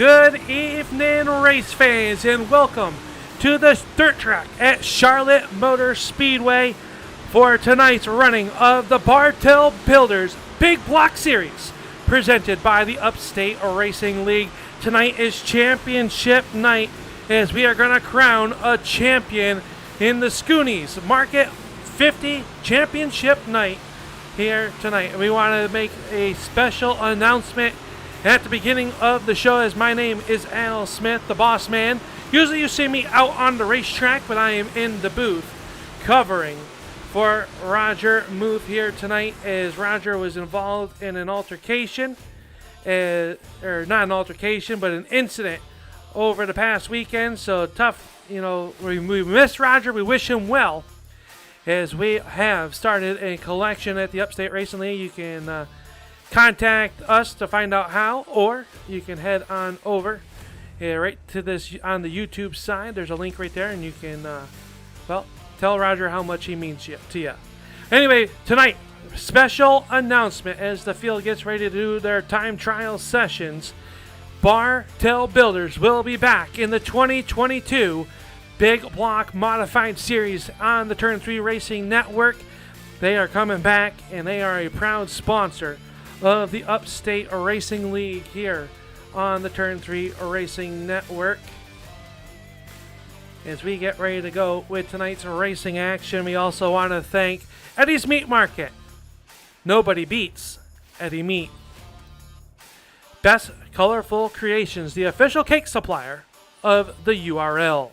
Good evening, race fans, and welcome to the dirt track at Charlotte Motor Speedway for tonight's running of the Bartell Builders Big Block Series, presented by the Upstate Racing League. Tonight is championship night, as we are going to crown a champion in the Schoony's Market 50 Championship night here tonight. And we want to make a special announcement at the beginning of the show, as my name is Al Smith, the boss man. Usually you see me out on the racetrack, but I am in the booth covering for Roger Muth here tonight, as Roger was involved in an altercation, or not an altercation, but an incident over the past weekend. So tough, we miss Roger. We wish him well, as we have started a collection at the Upstate Racing League. You can contact us to find out how, or you can head on over right to this on the YouTube side. There's a link right there, and you can, tell Roger how much he means to you. Anyway, tonight, special announcement as the field gets ready to do their time trial sessions. Bartell Builders will be back in the 2022 Big Block Modified Series on the Turn 3 Racing Network. They are coming back, and they are a proud sponsor of the Upstate Racing League here on the Turn 3 Racing Network. As we get ready to go with tonight's racing action, we also want to thank Eddie's Meat Market. Nobody beats Eddie Meat. Best Colorful Creations, the official cake supplier of the URL.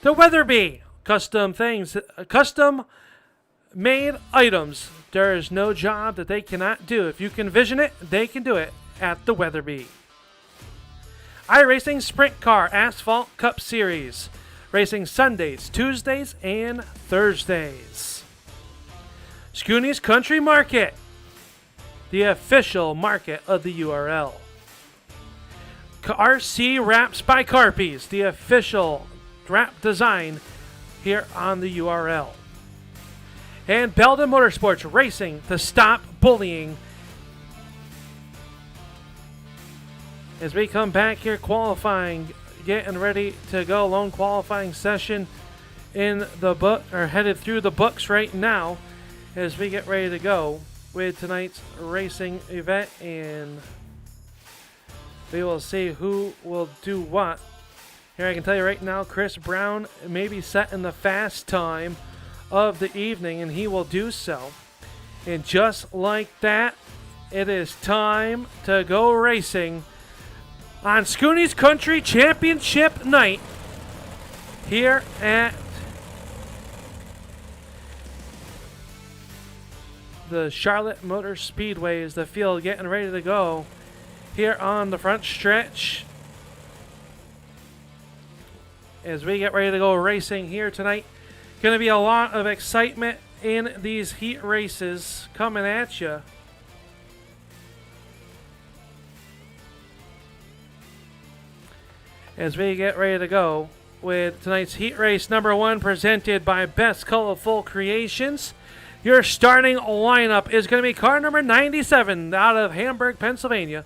The Weatherby Custom Things, custom made items. There is no job that they cannot do. If you can vision it, they can do it at the Weatherby. iRacing Sprint Car Asphalt Cup Series, racing Sundays, Tuesdays, and Thursdays. Schoony's Country Market, the official market of the URL. RC Wraps by Carpies, the official wrap design here on the URL. And Belden Motorsports Racing to stop bullying. As we come back here qualifying, getting ready to go, lone qualifying session in the book, or headed through the books right now, as we get ready to go with tonight's racing event, and we will see who will do what. Here I can tell you right now, Chris Brown may be setting the fast time of the evening, and he will do so. And just like that, it is time to go racing on Schoony's Country Championship night here at the Charlotte Motor Speedway, as the field getting ready to go here on the front stretch. As we get ready to go racing here tonight, going to be a lot of excitement in these heat races coming at you. As we get ready to go with tonight's heat race number 1, presented by Best Colorful Creations. Your starting lineup is going to be car number 97 out of Hamburg, Pennsylvania.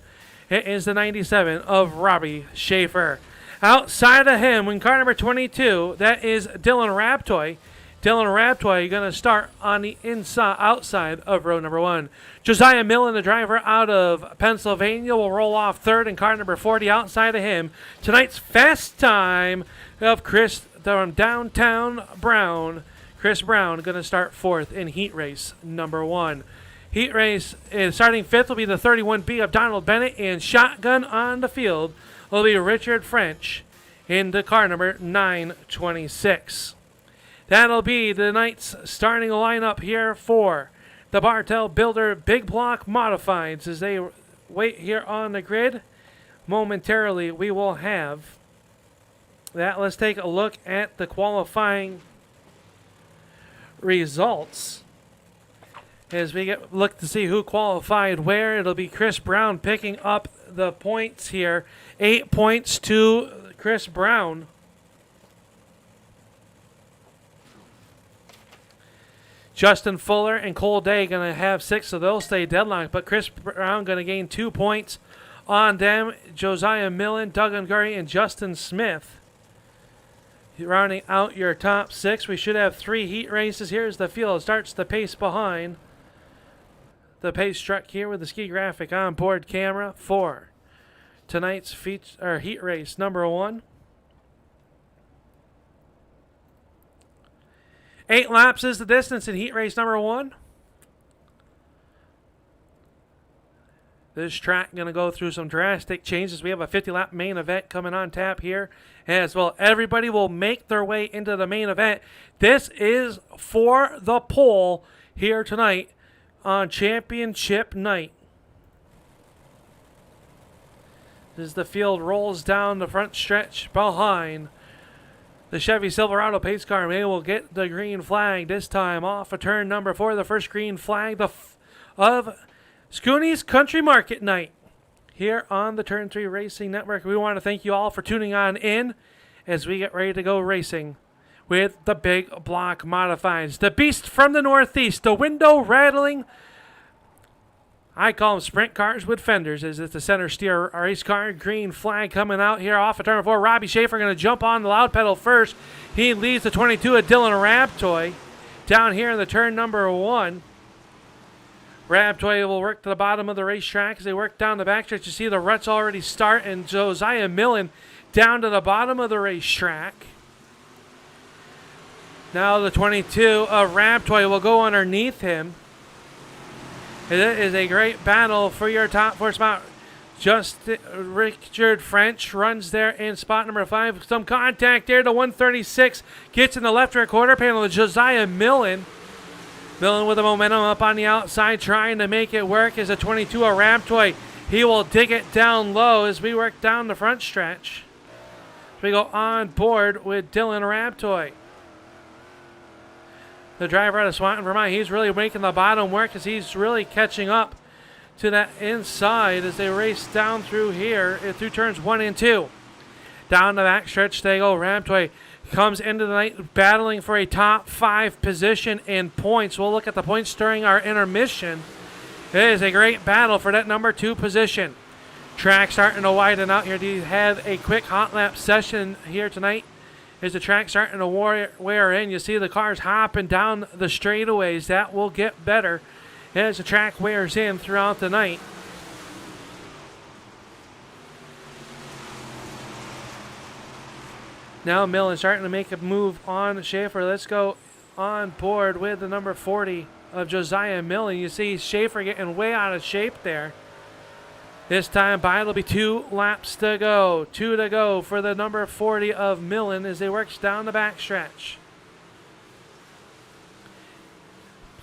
It is the 97 of Robbie Schaefer. Outside of him, in car number 22, that is Dylan Raptoy. Dylan Raptoy going to start on the outside of row number 1. Josiah Millen, the driver out of Pennsylvania, will roll off third in car number 40. Outside of him, tonight's fast time of Chris from downtown Brown. Chris Brown going to start fourth in heat race number 1. Heat race starting fifth will be the 31B of Donald Bennett, and shotgun on the field will be Richard French in the car number 926. That'll be the night's starting lineup here for the Bartell Builder Big Block Modifieds. As they wait here on the grid, momentarily we will have that. Let's take a look at the qualifying results. As we look to see who qualified where, it'll be Chris Brown picking up the points here. 8 points to Chris Brown. Justin Fuller and Cole Day going to have 6, so they'll stay deadlocked. But Chris Brown going to gain 2 points on them. Josiah Millen, Doug Ungary, and Justin Smith. Rounding out your top 6, we should have 3 heat races. Here's the field. Starts the pace behind. The pace truck here with the ski graphic onboard camera for tonight's heat race number 1. 8 laps is the distance in heat race number 1. This track going to go through some drastic changes. We have a 50-lap main event coming on tap here as well. Everybody will make their way into the main event. This is for the pole here tonight on championship night. As the field rolls down the front stretch behind the Chevy Silverado pace car, they will get the green flag this time off of turn number 4. The first green flag of Schoony's Country Market Night here on the Turn 3 Racing Network. We want to thank you all for tuning on in as we get ready to go racing with the big block modifieds. The beast from the Northeast, the window rattling, I call them sprint cars with fenders, as it's the center steer race car. Green flag coming out here off of turn 4. Robbie Schaefer going to jump on the loud pedal first. He leads the 22 of Dylan Raptoy down here in the turn number 1. Raptoy will work to the bottom of the racetrack as they work down the backstretch. You see the ruts already start, and Josiah Millen down to the bottom of the racetrack. Now the 22 of Raptoy will go underneath him. It is a great battle for your top 4 spot. Just Richard French runs there in spot number 5. Some contact there. The 136 gets in the left rear quarter panel of Josiah Millen. Millen with the momentum up on the outside, trying to make it work as a 22 of Raptoy. He will dig it down low as we work down the front stretch. We go on board with Dylan Raptoy. The driver out of Swanton, Vermont, he's really making the bottom work as he's really catching up to that inside as they race down through here through turns 1 and 2. Down the back stretch they go. Raptoy comes into the night battling for a top 5 position in points. We'll look at the points during our intermission. It is a great battle for that number 2 position. Track starting to widen out here. Do you have a quick hot lap session here tonight? Is the track starting to wear in? You see the cars hopping down the straightaways. That will get better as the track wears in throughout the night. Now Millen starting to make a move on Schaefer. Let's go on board with the number 40 of Josiah Millen. You see Schaefer getting way out of shape there. This time by, it'll be 2 laps to go. 2 to go for the number 40 of Millen as they works down the backstretch.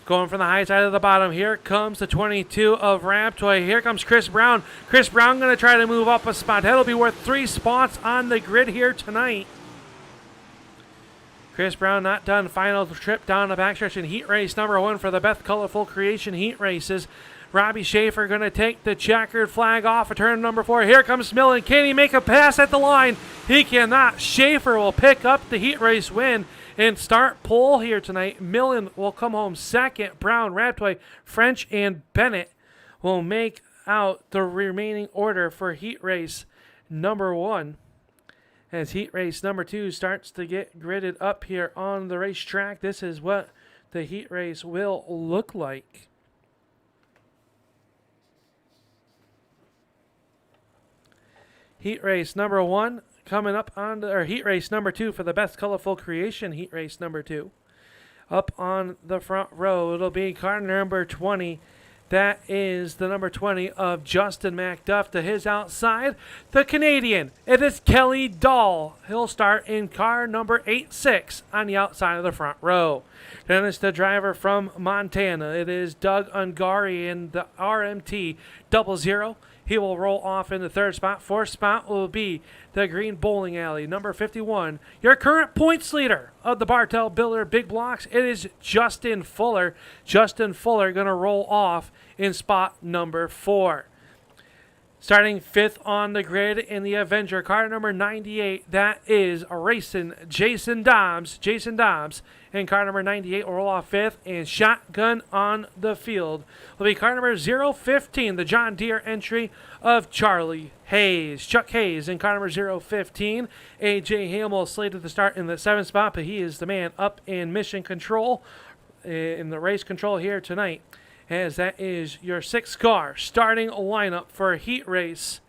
Going from the high side of the bottom, here comes the 22 of Raptoy. Here comes Chris Brown. Chris Brown going to try to move up a spot. That'll be worth 3 spots on the grid here tonight. Chris Brown not done. Final trip down the backstretch in heat race number 1 for the Beth Colorful Creation heat races. Robbie Schaefer going to take the checkered flag off of turn number 4. Here comes Millen. Can he make a pass at the line? He cannot. Schaefer will pick up the heat race win and start pole here tonight. Millen will come home second. Brown, Raptoy, French, and Bennett will make out the remaining order for heat race number 1. As heat race number 2 starts to get gridded up here on the racetrack, this is what the heat race will look like. Heat race number 1 coming up on heat race number 2 for the Best Colorful Creation heat race number 2. Up on the front row, it'll be car number 20. That is the number 20 of Justin McDuff. To his outside, the Canadian. It is Kelly Dahl. He'll start in car number 86 on the outside of the front row. Then it's the driver from Montana. It is Doug Ungary in the RMT 00. He will roll off in the 3rd spot. 4th spot will be the Green Bowling Alley, number 51. Your current points leader of the Bartell Builder Big Blocks, it is Justin Fuller. Justin Fuller going to roll off in spot number 4. Starting 5th on the grid in the Avenger, car number 98, that is racing Jason Dobbs. Jason Dobbs in car number 98 will roll off 5th, and shotgun on the field will be car number 015, the John Deere entry of Charlie Hayes. Chuck Hayes in car number 015. A.J. Hamill slated to start in the 7th spot, but he is the man up in mission control, in the race control here tonight, as that is your 6th car starting lineup for heat race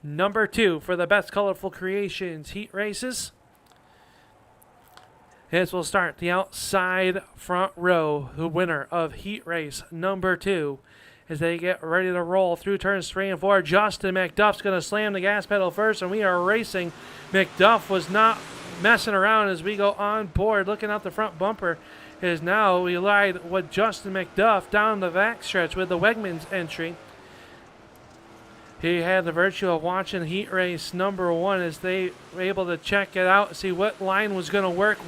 number 2 for the Best Colorful Creations heat races. As we'll start the outside front row, the winner of heat race number 2, as they get ready to roll through turns 3 and 4. Justin McDuff's going to slam the gas pedal first, and we are racing. McDuff was not messing around as we go on board, looking out the front bumper. Is now we lied with Justin McDuff down the backstretch with the Wegmans entry. He had the virtue of watching heat race number 1 as they were able to check it out, see what line was going to work,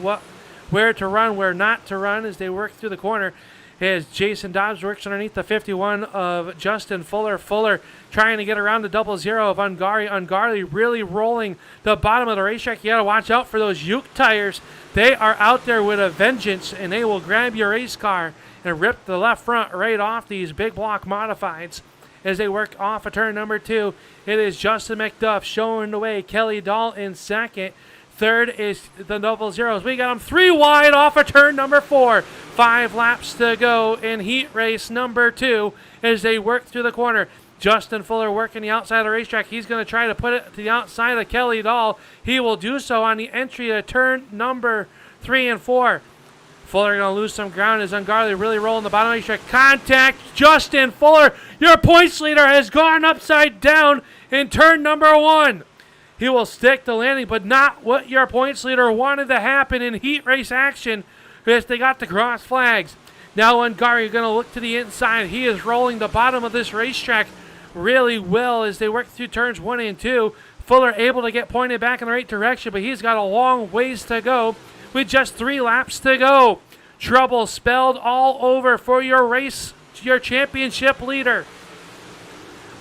where to run, where not to run as they work through the corner. As Jason Dobbs works underneath the 51 of Justin Fuller. Fuller trying to get around the 00 of Ungari. Ungari really rolling the bottom of the racetrack. You got to watch out for those Uke tires. They are out there with a vengeance, and they will grab your race car and rip the left front right off these big block modifieds. As they work off of turn number 2, it is Justin McDuff showing the way. Kelly Dahl in 2nd. 3rd is the 00s. We got them 3 wide off of turn number 4. 5 laps to go in heat race number 2 as they work through the corner. Justin Fuller working the outside of the racetrack. He's going to try to put it to the outside of Kelly Dahl. He will do so on the entry to turn number 3 and 4. Fuller going to lose some ground as Ungarly really rolling the bottom of the racetrack. Contact Justin Fuller. Your points leader has gone upside down in turn number 1. He will stick the landing, but not what your points leader wanted to happen in heat race action as they got the cross flags. Now Ungari going to look to the inside. He is rolling the bottom of this racetrack really well as they work through turns 1 and 2. Fuller able to get pointed back in the right direction, but he's got a long ways to go with just 3 laps to go. Trouble spelled all over for your race, your championship leader.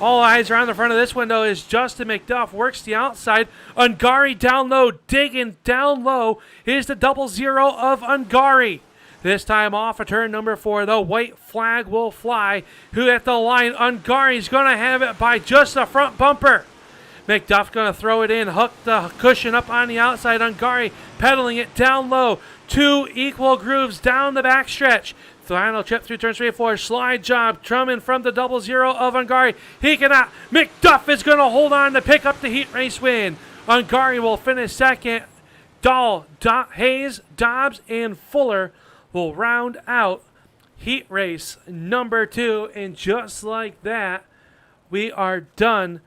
All eyes around the front of this window as Justin McDuff works the outside. Ungari down low, digging down low is the 00 of Ungari. This time off of turn number 4, the white flag will fly. Who at the line? Ungari's going to have it by just the front bumper. McDuff going to throw it in, hook the cushion up on the outside. Ungari pedaling it down low. 2 equal grooves down the backstretch. Final trip through turns 3 and 4. Slide job. Truman from the 00 of Ungari. He cannot. McDuff is going to hold on to pick up the heat race win. Ungari will finish 2nd. Dahl, Hayes, Dobbs, and Fuller will round out heat race number 2. And just like that, we are done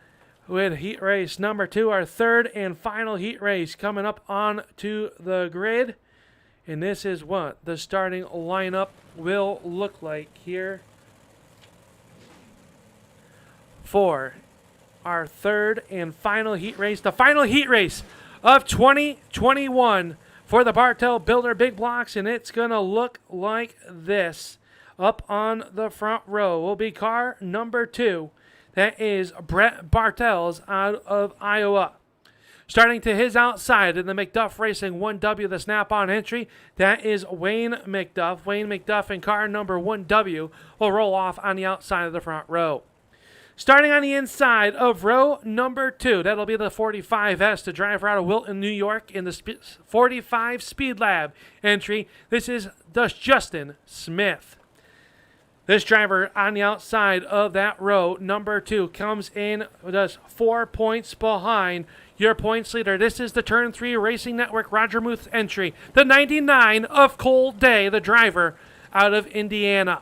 with heat race number 2. Our 3rd and final heat race coming up onto the grid. And this is what the starting lineup will look like here for our 3rd and final heat race. The final heat race of 2021 for the Bartell Builder Big Blocks. And it's going to look like this. Up on the front row will be car number 2. That is Brett Bartels out of Iowa. Starting to his outside in the McDuff Racing 1W, the snap-on entry, that is Wayne McDuff. Wayne McDuff in car number 1W will roll off on the outside of the front row. Starting on the inside of row number 2, that'll be the 45S, the driver out of Wilton, New York, in the 45 Speed Lab entry. This is Justin Smith. This driver on the outside of that row, number 2, comes in just 4 points behind your points leader. This is the Turn 3 Racing Network Roger Muth entry. The 99 of Cole Day, the driver out of Indiana.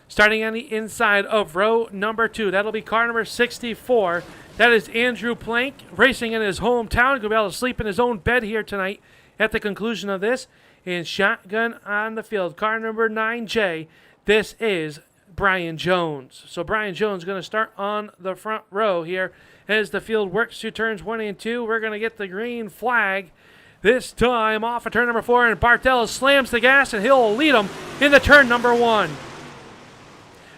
Starting on the inside of row number 2, that'll be car number 64. That is Andrew Plank, racing in his hometown. Going to be able to sleep in his own bed here tonight at the conclusion of this. And shotgun on the field, car number 9J. This is Brian Jones. So Brian Jones is going to start on the front row here as the field works through turns 1 and 2. We're going to get the green flag this time off of turn number 4, and Bartell slams the gas and he'll lead them into turn number 1.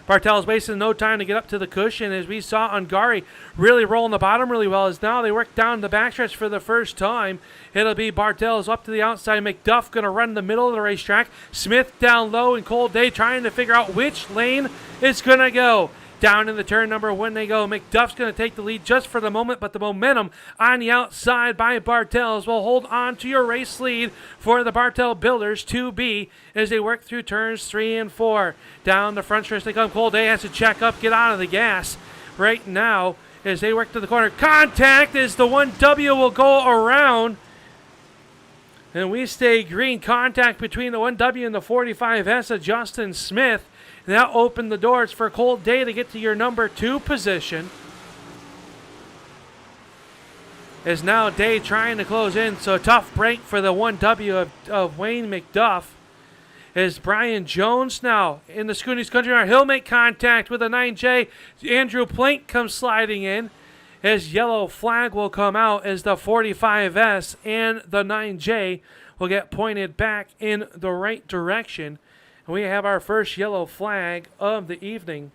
Bartel's wasting no time to get up to the cushion, as we saw Ungari really rolling the bottom really well, as now they work down the backstretch for the first time. It'll be Bartel's up to the outside. McDuff going to run the middle of the racetrack. Smith down low, and Cold Day trying to figure out which lane it's going to go. Down in the turn number one they go. McDuff's going to take the lead just for the moment, but the momentum on the outside by Bartels will hold on to your race lead for the Bartel Builders 2B as they work through turns 3 and 4. Down the front stretch they come. Cold Day has to check up, get out of the gas right now as they work to the corner. Contact as the 1W will go around. And we stay green. Contact between the 1W and the 45S of Justin Smith. That opened the doors for Cold Day to get to your number 2 position. As now Day trying to close in. So a tough break for the 1W of Wayne McDuff. As Brian Jones now in the Schoony's Country Mile. He'll make contact with a 9J. Andrew Plank comes sliding in. As yellow flag will come out as the 45S and the 9J will get pointed back in the right direction. We have our first yellow flag of the evening.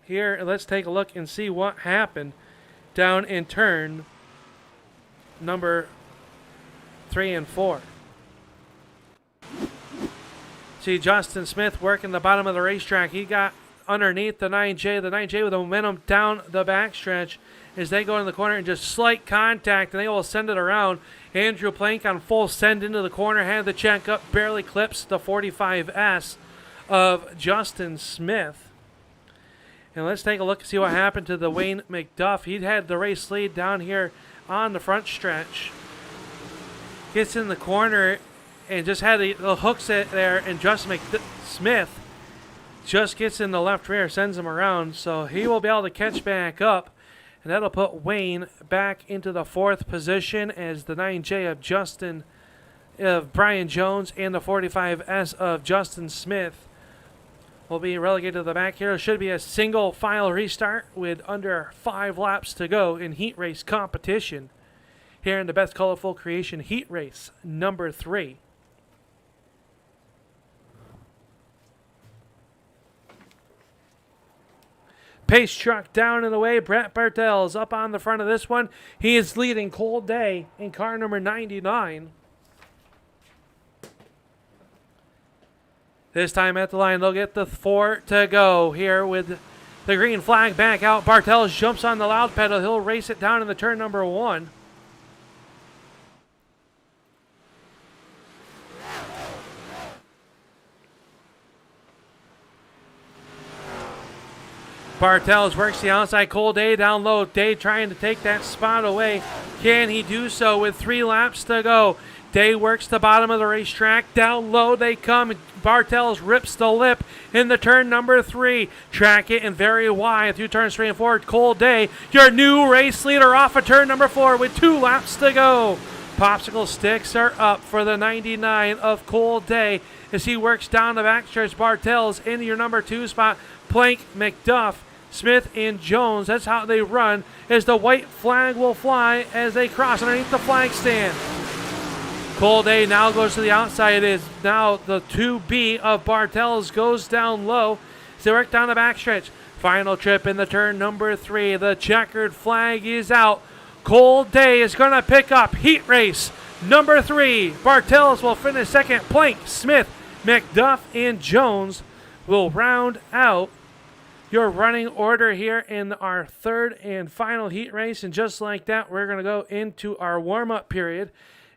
Here, let's take a look and see what happened down in turn number 3 and 4. See Justin Smith working the bottom of the racetrack. He got underneath the 9J. The 9J with the momentum down the backstretch as they go in the corner and just slight contact, and they will send it around. Andrew Plank on full send into the corner, had the check up, barely clips the 45S of Justin Smith. And let's take a look and see what happened to the Wayne McDuff. He had the race lead down here on the front stretch. Gets in the corner and just had the hooks it there, and Justin Smith just gets in the left rear, sends him around, so he will be able to catch back up. And that'll put Wayne back into the 4th position as the 9J of Brian Jones and the 45S of Justin Smith will be relegated to the back here. It should be a single file restart with under 5 laps to go in heat race competition here in the Best Colorful Creation heat race number 3. Pace truck down in the way. Brett Bartels up on the front of this one. He is leading Cold Day in car number 99. This time at the line, they'll get the 4 to go here with the green flag back out. Bartels jumps on the loud pedal. He'll race it down in the turn number 1. Bartels works the outside. Cold Day down low. Day trying to take that spot away. Can he do so with 3 laps to go? Day works the bottom of the racetrack. Down low they come. Bartels rips the lip in the turn number 3. Track it and very wide through turns 3 and 4. Cold Day, your new race leader, off of turn number 4 with 2 laps to go. Popsicle sticks are up for the 99 of Cold Day as he works down the backstretch. Bartels into your number 2 spot. Plank, McDuff, Smith, and Jones. That's how they run as the white flag will fly as they cross underneath the flag stand. Cold Day now goes to the outside. It is now the 2B of Bartels goes down low as they work down the backstretch. Final trip in the turn number 3. The checkered flag is out. Cold Day is going to pick up heat race number 3. Bartels will finish second. Plank, Smith, McDuff, and Jones will round out your running order here in our 3rd and final heat race. And just like that, we're going to go into our warm-up period.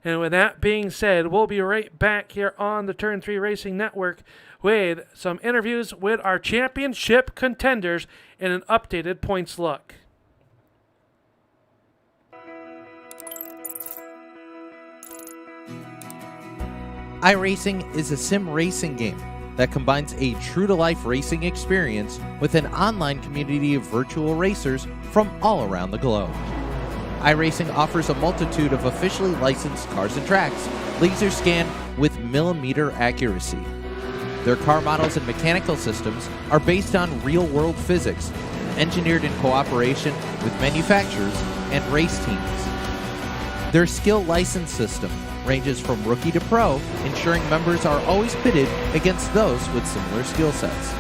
And with that being said, we'll be right back here on the Turn 3 Racing Network with some interviews with our championship contenders and an updated points look. iRacing is a sim racing game that combines a true-to-life racing experience with an online community of virtual racers from all around the globe. iRacing offers a multitude of officially licensed cars and tracks, laser scanned with millimeter accuracy. Their car models and mechanical systems are based on real-world physics, engineered in cooperation with manufacturers and race teams. Their skill license system ranges from rookie to pro, ensuring members are always pitted against those with similar skill sets.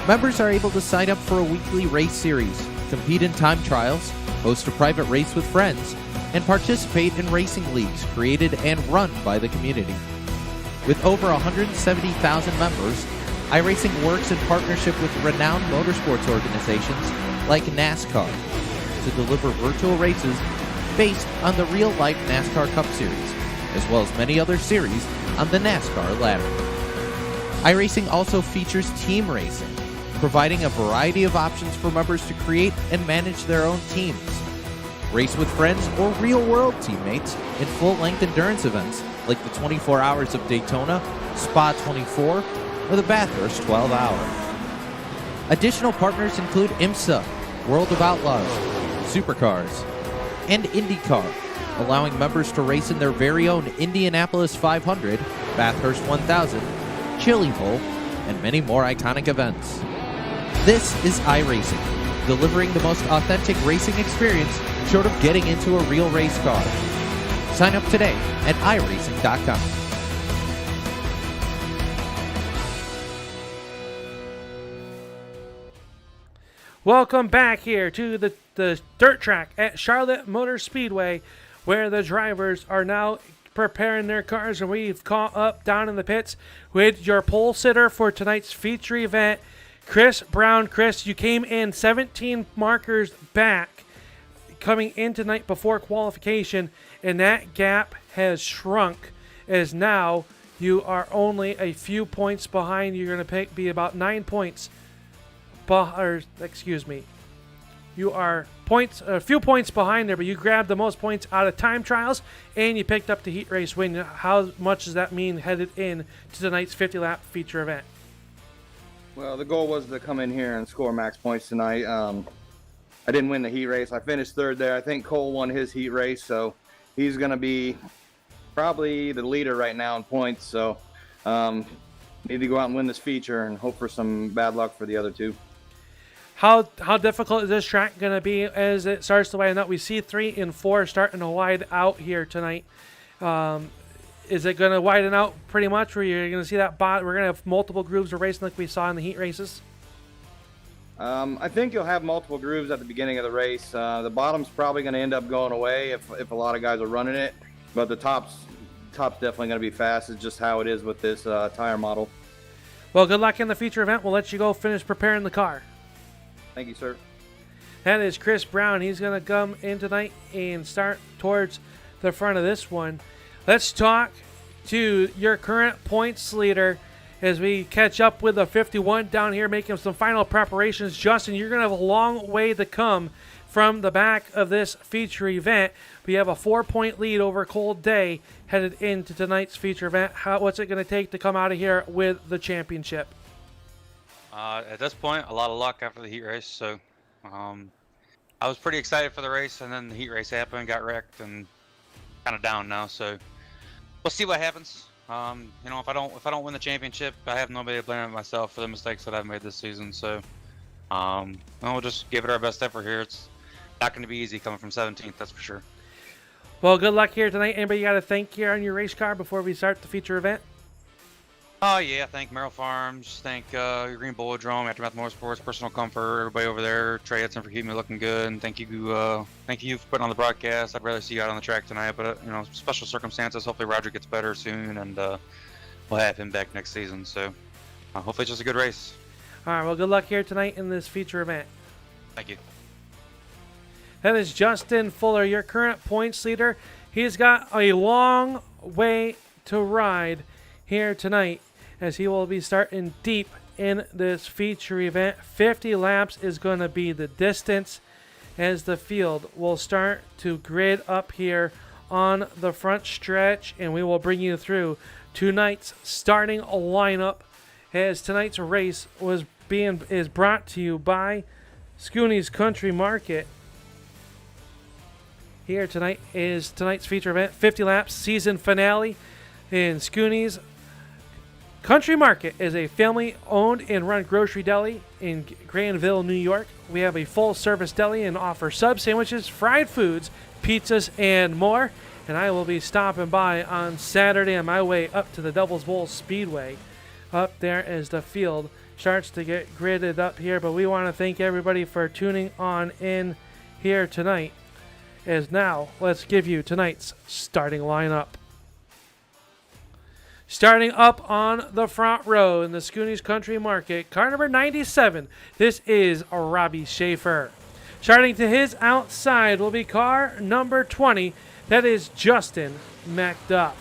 Members are able to sign up for a weekly race series, compete in time trials, host a private race with friends, and participate in racing leagues created and run by the community. With over 170,000 members, iRacing works in partnership with renowned motorsports organizations like NASCAR to deliver virtual races based on the real-life NASCAR Cup Series, as well as many other series on the NASCAR ladder. iRacing also features team racing, providing a variety of options for members to create and manage their own teams. Race with friends or real-world teammates in full-length endurance events like the 24 Hours of Daytona, Spa 24, or the Bathurst 12 Hour. Additional partners include IMSA, World of Outlaws, Supercars, and IndyCar, allowing members to race in their very own Indianapolis 500, Bathurst 1000, Chili Bowl, and many more iconic events. This is iRacing, delivering the most authentic racing experience short of getting into a real race car. Sign up today at iRacing.com. Welcome back here to the dirt track at Charlotte Motor Speedway, where the drivers are now preparing their cars, and we've caught up down in the pits with your pole sitter for tonight's feature event, Chris Brown. Chris, you came in 17 markers back coming in tonight before qualification, and that gap has shrunk as now you are only a few points behind. You're going to be about 9 points. You are a few points behind there, but you grabbed the most points out of time trials, and you picked up the heat race win. How much does that mean headed in to tonight's 50-lap feature event? Well, the goal was to come in here and score max points tonight. I didn't win the heat race. I finished third there. I think Cole won his heat race, so he's going to be probably the leader right now in points. So need to go out and win this feature and hope for some bad luck for the other two. How difficult is this track going to be as it starts to widen out? We see 3 and 4 starting to widen out here tonight. Is it going to widen out pretty much where you're going to see that we're going to have multiple grooves of racing like we saw in the heat races? I think you'll have multiple grooves at the beginning of the race. The bottom's probably going to end up going away if a lot of guys are running it, but the top's definitely going to be fast. It's just how it is with this tire model. Well, good luck in the feature event. We'll let you go finish preparing the car. Thank you, sir. That is Chris Brown. He's going to come in tonight and start towards the front of this one. Let's talk to your current points leader as we catch up with the 51 down here making some final preparations. Justin, you're going to have a long way to come from the back of this feature event. We have a 4-point lead over Cold Day headed into tonight's feature event. What's it going to take to come out of here with the championship? At this point, a lot of luck after the heat race. So I was pretty excited for the race, and then the heat race happened, got wrecked, and kind of down now. So we'll see what happens. If I don't win the championship, I have nobody to blame but myself for the mistakes that I've made this season. So we'll just give it our best effort here. It's not going to be easy coming from 17th, that's for sure. Well, good luck here tonight. Anybody you got to thank here on your race car before we start the feature event? Oh, yeah. Thank Merrill Farms. Thank Green Bulldrome, Aftermath Motorsports, Personal Comfort, everybody over there. Trey Hudson for keeping me looking good. And thank you for putting on the broadcast. I'd rather see you out on the track tonight, but, special circumstances. Hopefully Roger gets better soon, and we'll have him back next season. So hopefully it's just a good race. All right. Well, good luck here tonight in this feature event. Thank you. That is Justin Fuller, your current points leader. He's got a long way to ride here tonight as he will be starting deep in this feature event. 50 laps is going to be the distance as the field will start to grid up here on the front stretch, and we will bring you through tonight's starting lineup as tonight's race is brought to you by Schoony's Country Market. Here tonight is tonight's feature event, 50 laps season finale in Schoony's Country Market is a family-owned and run grocery deli in Granville, New York. We have a full-service deli and offer sub sandwiches, fried foods, pizzas, and more. And I will be stopping by on Saturday on my way up to the Devil's Bowl Speedway. Up there as the field starts to get gridded up here, but we want to thank everybody for tuning on in here tonight. As now, let's give you tonight's starting lineup. Starting up on the front row in the Schoony's Country Market, car number 97. This is Robbie Schaefer. Starting to his outside will be car number 20. That is Justin McDuff.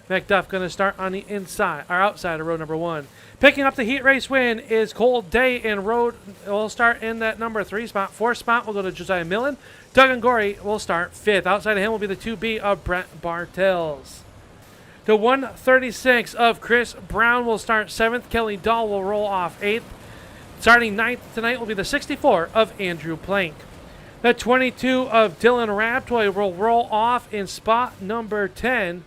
McDuff going to start on the inside or outside of row number 1. Picking up the heat race win is Cole Day in road. Will start in that number 3 spot. 4th spot will go to Josiah Millen. Doug Angori will start 5th. Outside of him will be the 2B of Brent Bartels. The 136 of Chris Brown will start 7th. Kelly Dahl will roll off 8th. Starting 9th tonight will be the 64 of Andrew Plank. The 22 of Dylan Raptoy will roll off in spot number 10.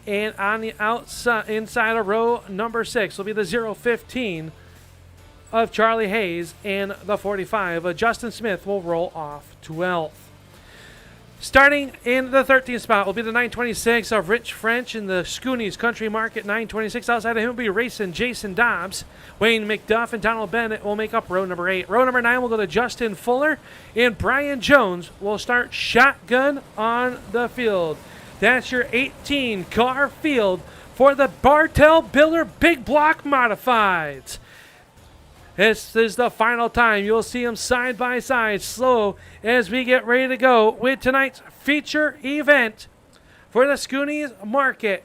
And on the outside, inside of row number 6 will be the 015 of Charlie Hayes. And the 45 of Justin Smith will roll off 12th. Starting in the 13th spot will be the 926 of Rich French in the Schoony's Country Market. 926 outside of him will be racing Jason Dobbs. Wayne McDuff and Donald Bennett will make up row number 8. Row number 9 will go to Justin Fuller, and Brian Jones will start shotgun on the field. That's your 18-car field for the Bartel Builder Big Block Modifieds. This is the final time. You'll see them side by side, slow as we get ready to go with tonight's feature event for the Schoony's Market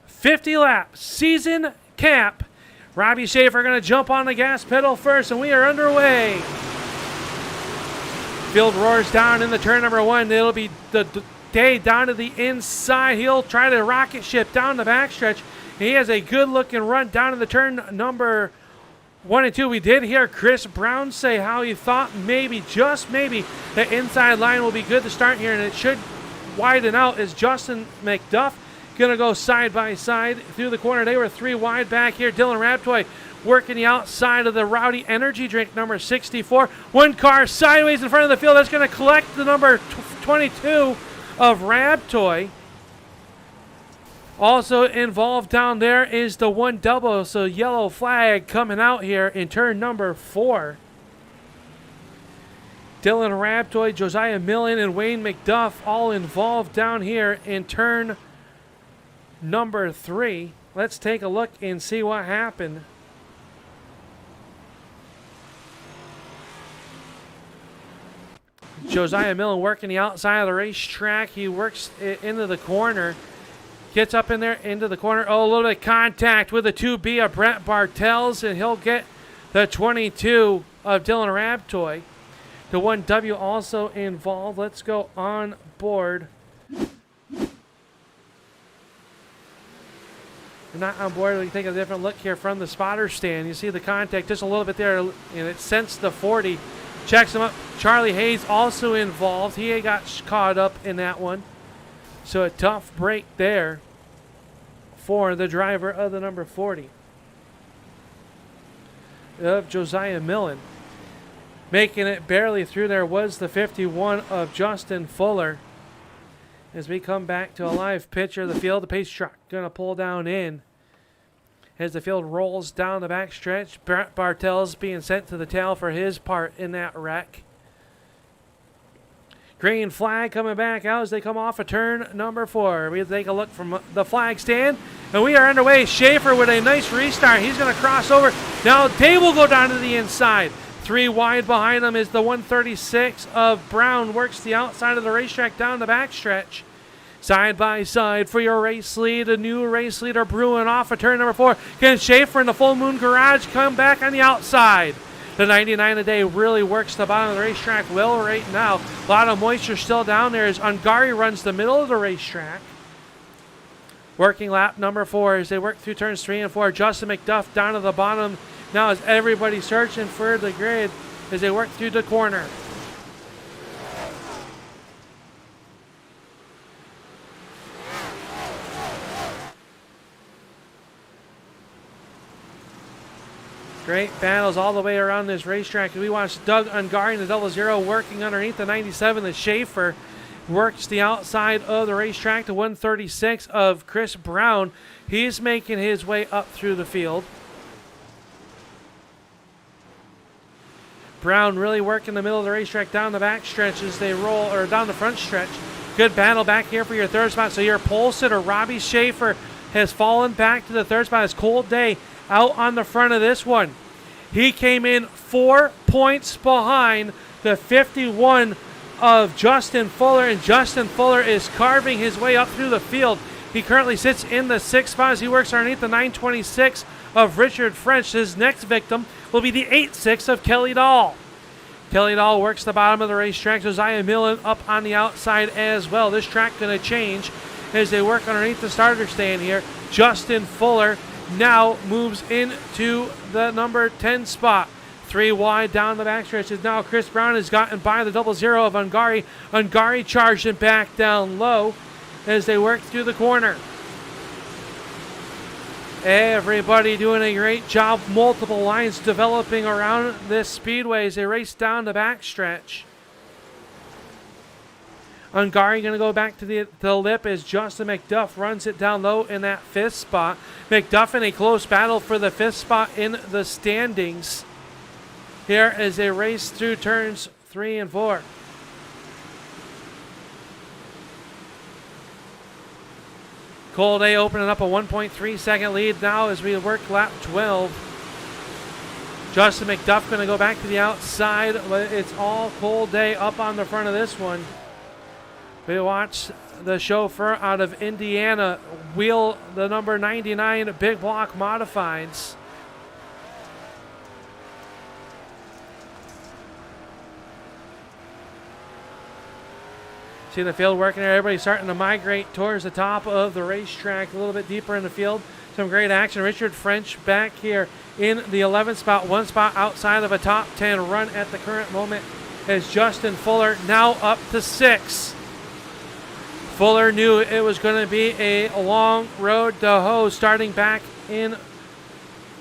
50-lap season cap. Robbie Schaefer going to jump on the gas pedal first, and we are underway. Field roars down in the turn number 1. It'll be the Day down to the inside. He'll try to rocket ship down the backstretch. He has a good-looking run down to the turn number 1 and 2. We did hear Chris Brown say how he thought maybe, just maybe, the inside line will be good to start here, and it should widen out as Justin McDuff going to go side by side through the corner. They were 3 wide back here. Dylan Raptoy working the outside of the Rowdy Energy Drink, number 64. One car sideways in front of the field. That's going to collect the number 22 of Raptoy. Also involved down there is the 1 double, so yellow flag coming out here in turn number 4. Dylan Raptoy, Josiah Millen, and Wayne McDuff all involved down here in turn number 3. Let's take a look and see what happened. Josiah Millen working the outside of the racetrack. He works it into the corner. Gets up in there into the corner. Oh, a little bit of contact with the 2B of Brent Bartels, and he'll get the 22 of Dylan Raptoy. The 1W also involved. Let's go on board. We're not on board. We can take a different look here from the spotter stand. You see the contact just a little bit there, and it sensed the 40. Checks him up. Charlie Hayes also involved. He got caught up in that one. So a tough break there for the driver of the number 40 of Josiah Millen. Making it barely through there was the 51 of Justin Fuller. As we come back to a live picture of the field, the pace truck going to pull down in. As the field rolls down the backstretch, Brent Bartels being sent to the tail for his part in that wreck. Green flag coming back out as they come off of turn number 4. We take a look from the flag stand, and we are underway. Schaefer with a nice restart. He's going to cross over. Now Day will go down to the inside. 3 wide behind him is the 136 of Brown. Works the outside of the racetrack down the backstretch. Side by side for your race lead. A new race leader brewing off of turn number 4. Can Schaefer in the Full Moon Garage come back on the outside? The 99 a day really works the bottom of the racetrack well right now. A lot of moisture still down there as Ungari runs the middle of the racetrack. Working lap number 4 as they work through turns 3 and 4. Justin McDuff down to the bottom now as everybody searching for the grid as they work through the corner. Great battles all the way around this racetrack. We watched Doug Ungari in the 00 working underneath the 97, the Schaefer. works the outside of the racetrack to 136 of Chris Brown. He's making his way up through the field. Brown really working the middle of the racetrack down the back stretch as they roll, or down the front stretch. Good battle back here for your third spot. So your pole sitter, Robbie Schaefer, has fallen back to the third spot. It's Cold Day out on the front of this one. He came in 4 points behind the 51 of Justin Fuller, and Justin Fuller is carving his way up through the field. He currently sits in the 6th spot as he works underneath the 926 of Richard French. His next victim will be the 8-6 of Kelly Dahl. Kelly Dahl works the bottom of the racetrack. Josiah Millen up on the outside as well. This track going to change as they work underneath the starter stand here. Justin Fuller now moves into the number 10 spot. 3 wide down the backstretch is now Chris Brown has gotten by the 00 of Ungari. Ungari charged him back down low as they work through the corner. Everybody doing a great job. Multiple lines developing around this speedway as they race down the backstretch. Ungari going to go back to the lip as Justin McDuff runs it down low in that 5th spot. McDuff in a close battle for the 5th spot in the standings here as they race through turns 3 and 4. Cold Day opening up a 1.3 second lead now as we work lap 12. Justin McDuff going to go back to the outside, but it's all Cold Day up on the front of this one. We watch the chauffeur out of Indiana wheel the number 99 big block modifieds. See the field working there. Everybody starting to migrate towards the top of the racetrack, a little bit deeper in the field. Some great action. Richard French back here in the 11th spot, 1 spot outside of a top 10 run at the current moment as Justin Fuller now up to 6. Fuller knew it was going to be a long road to hoe starting back in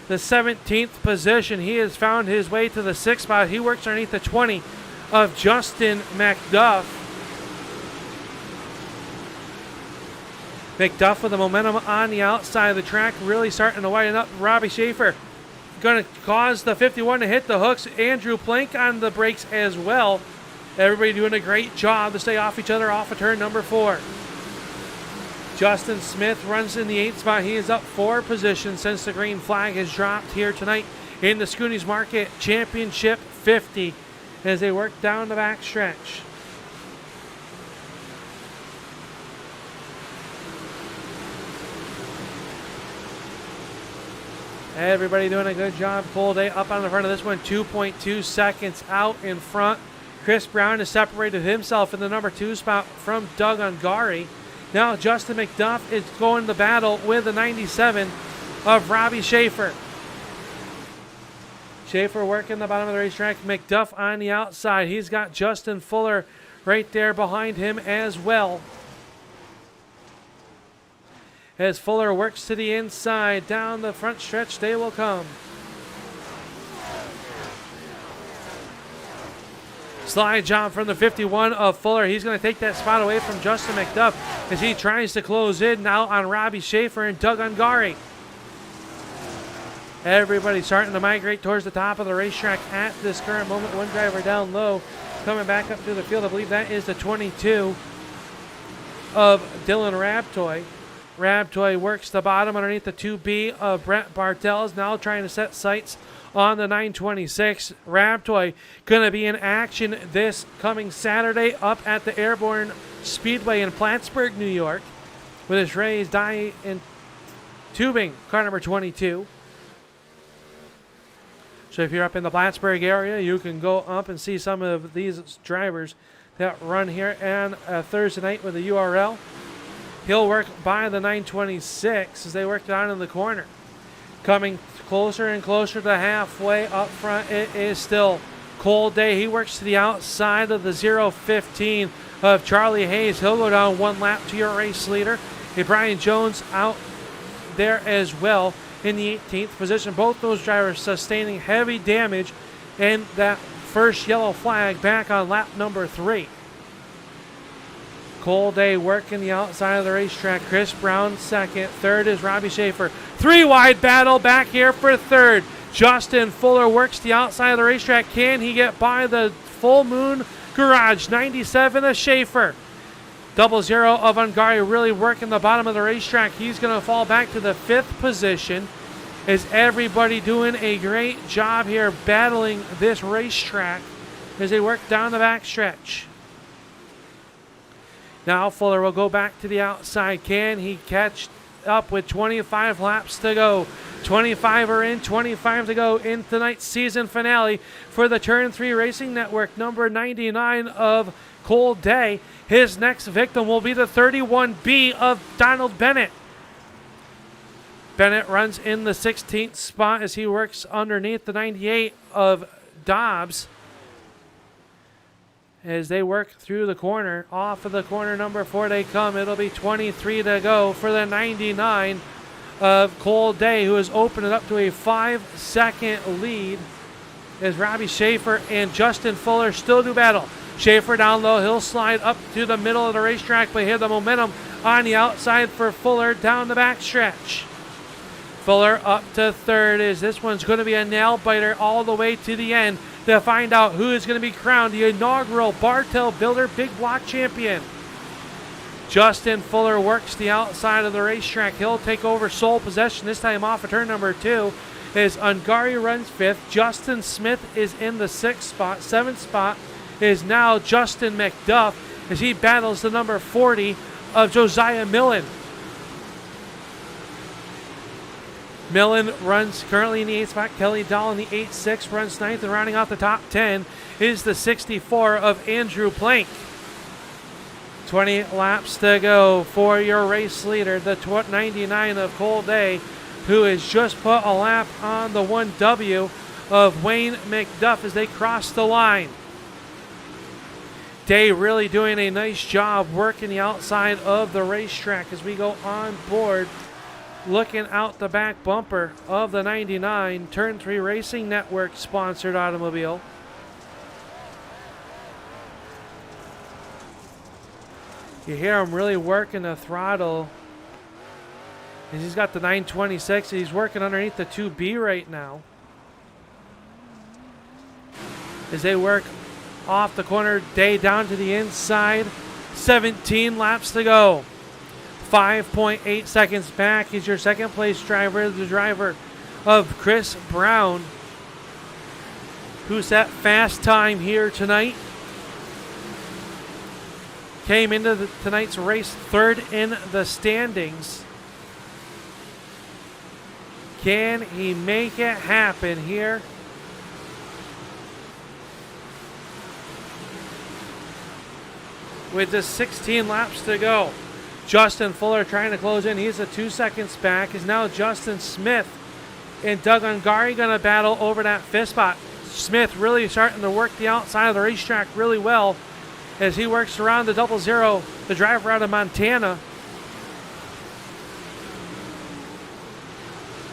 the 17th position. He has found his way to the 6th spot. He works underneath the 20 of Justin McDuff. McDuff with the momentum on the outside of the track, really starting to widen up. Robbie Schaefer going to cause the 51 to hit the hooks. Andrew Plank on the brakes as well. Everybody doing a great job to stay off each other off of turn number 4. Justin Smith runs in the 8th spot. He is up 4 positions since the green flag has dropped here tonight in the Schoony's Market Championship 50 as they work down the back stretch. Everybody doing a good job. Cold Day up on the front of this one, 2.2 seconds out in front. Chris Brown has separated himself in the number 2 spot from Doug Ungari. Now Justin McDuff is going to battle with the 97 of Robbie Schaefer. Schaefer working the bottom of the racetrack. McDuff on the outside. He's got Justin Fuller right there behind him as well. As Fuller works to the inside, down the front stretch, they will come. Slide job from the 51 of Fuller. He's going to take that spot away from Justin McDuff as he tries to close in now on Robbie Schaefer and Doug Ungari. Everybody starting to migrate towards the top of the racetrack at this current moment. One driver down low, coming back up through the field. I believe that is the 22 of Dylan Rabtoy. Rabtoy works the bottom underneath the 2B of Brett Bartels, now trying to set sights on the 926. Rabtoy going to be in action this coming Saturday up at the Airborne Speedway in Plattsburgh, New York, with his raised die in tubing, car number 22. So if you're up in the Plattsburgh area, you can go up and see some of these drivers that run here on Thursday night with the URL. He'll work by the 926 as they work down in the corner. Coming closer and closer to halfway up front, it is still Cold Day. He works to the outside of the 015 of Charlie Hayes. He'll go down 1 lap to your race leader. Brian Jones out there as well in the 18th position. Both those drivers sustaining heavy damage in that first yellow flag back on lap number 3. Cole Day working the outside of the racetrack. Chris Brown second. Third is Robbie Schaefer. 3 wide battle back here for third. Justin Fuller works the outside of the racetrack. Can he get by the Full Moon Garage? 97 of Schaefer. 00 of Ungari really working the bottom of the racetrack. He's going to fall back to the 5th position. Is everybody doing a great job here battling this racetrack as they work down the backstretch. Now Fuller will go back to the outside. Can he catch up with 25 laps to go? 25 are in, 25 to go in tonight's season finale for the Turn 3 Racing Network, number 99 of Cole Day. His next victim will be the 31B of Donald Bennett. Bennett runs in the 16th spot as he works underneath the 98 of Dobbs. As they work through the corner, off of the corner number 4 they come. It'll be 23 to go for the 99 of Cole Day, who has opened it up to a 5-second lead as Robbie Schaefer and Justin Fuller still do battle. Schaefer down low, he'll slide up to the middle of the racetrack, but here the momentum on the outside for Fuller down the backstretch. Fuller up to third as this one's going to be a nail biter all the way to the end to find out who is going to be crowned the inaugural Bartel Builder Big Block Champion. Justin Fuller works the outside of the racetrack. He'll take over sole possession, this time off of turn number 2. As Ungari runs 5th. Justin Smith is in the 6th spot. 7th spot is now Justin McDuff as he battles the number 40 of Josiah Millen. Millen runs currently in the 8th spot. Kelly Dahl in the 8-6 runs 9th, and rounding out the top 10 is the 64 of Andrew Plank. 20 laps to go for your race leader, the 99 of Cole Day, who has just put a lap on the 1W of Wayne McDuff as they cross the line. Day really doing a nice job working the outside of the racetrack as we go on board, looking out the back bumper of the 99 Turn 3 Racing Network sponsored automobile. You hear him really working the throttle as he's got the 926. He's working underneath the 2B right now as they work off the corner. Day down to the inside. 17 laps to go. 5.8 seconds back is your second place driver, the driver of Chris Brown, who set fast time here tonight. Came into tonight's race third in the standings. Can he make it happen here? With just 16 laps to go. Justin Fuller trying to close in. He's 2 seconds back. Is now Justin Smith and Doug Ungari going to battle over that 5th spot. Smith really starting to work the outside of the racetrack really well as he works around the 00, the driver out of Montana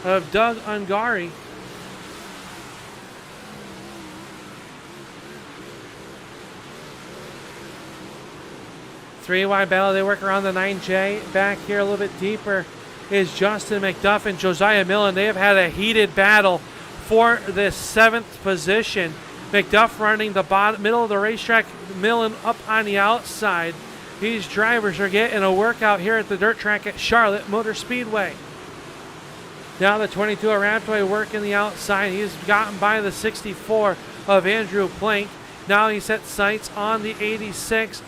of Doug Ungari. Three wide battle. They work around the 9J. Back here a little bit deeper is Justin McDuff and Josiah Millen. They have had a heated battle for the 7th position. McDuff running the middle of the racetrack. Millen up on the outside. These drivers are getting a workout here at the dirt track at Charlotte Motor Speedway. Now the 22 of Raptoy working the outside. He's gotten by the 64 of Andrew Plank. Now he sets sights on the 86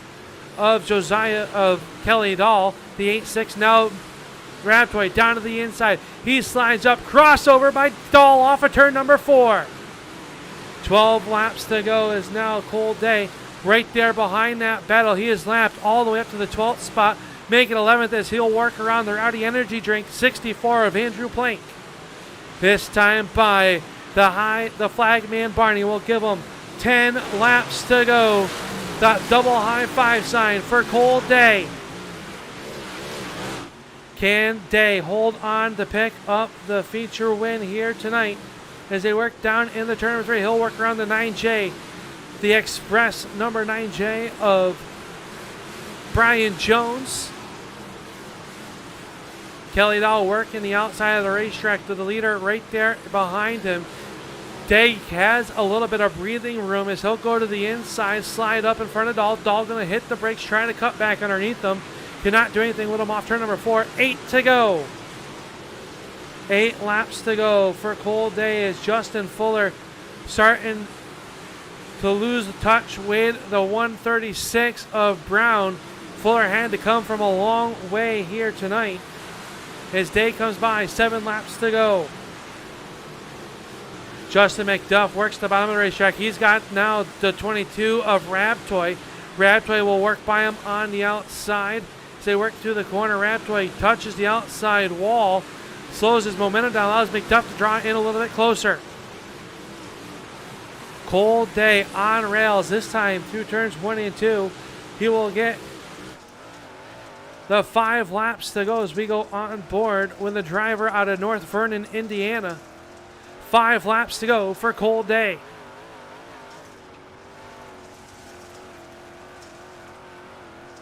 of Josiah of Kelly Dahl. The 8-6 now Raptoy down to the inside. He slides up, crossover by Dahl off of turn number 4. 12 laps to go is now Cole Day right there behind that battle. He is lapped all the way up to the 12th spot, making 11th as he'll work around the Rowdy Energy Drink 64 of Andrew Plank. This time by the flag man Barney will give him 10 laps to go. That double high five sign for Cole Day. Can Day hold on to pick up the feature win here tonight as they work down in the turn number 3? He'll work around the 9J, the Express number 9J of Brian Jones. Kelly Dahl working the outside of the racetrack to the leader right there behind him. Day has a little bit of breathing room as he'll go to the inside, slide up in front of Dahl. Dahl going to hit the brakes, trying to cut back underneath them. Cannot do anything with him off turn number 4. 8 to go. 8 laps to go for Cole Day as Justin Fuller starting to lose touch with the 136 of Brown. Fuller had to come from a long way here tonight. As Day comes by, 7 laps to go. Justin McDuff works the bottom of the racetrack. He's got now the 22 of Rabtoy. Rabtoy will work by him on the outside. As they work through the corner, Rabtoy touches the outside wall, slows his momentum down, allows McDuff to draw in a little bit closer. Cole Day on rails, this time through turns 1 and 2. He will get the 5 laps to go as we go on board with the driver out of North Vernon, Indiana. 5 laps to go for Cole Day.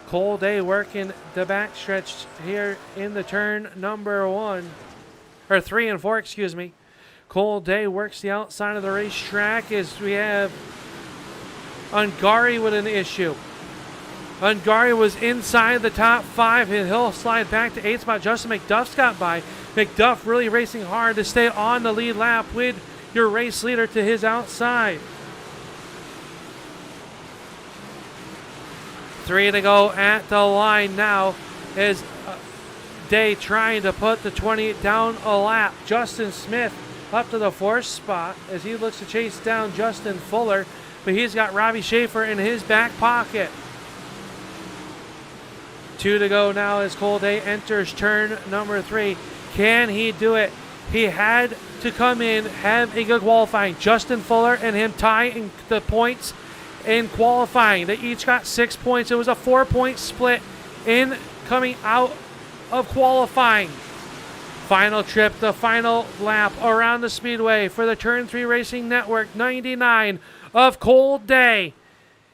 Cole Day working the backstretch here in the turn number 1, or 3 and 4, excuse me. Cole Day works the outside of the racetrack as we have Ungari with an issue. Ungari was inside the top 5 and he'll slide back to 8th spot. Justin McDuff's got by. McDuff really racing hard to stay on the lead lap with your race leader to his outside. 3 to go at the line now as Day trying to put the 20 down a lap. Justin Smith up to the 4th spot as he looks to chase down Justin Fuller, but he's got Robbie Schaefer in his back pocket. 2 to go now as Cole Day enters turn number 3. Can he do it? He had to come in, have a good qualifying. Justin Fuller and him tying the points in qualifying. They each got 6 points. It was a 4-point split in coming out of qualifying. Final trip, the final lap around the speedway for the Turn 3 Racing Network 99 of Cole Day.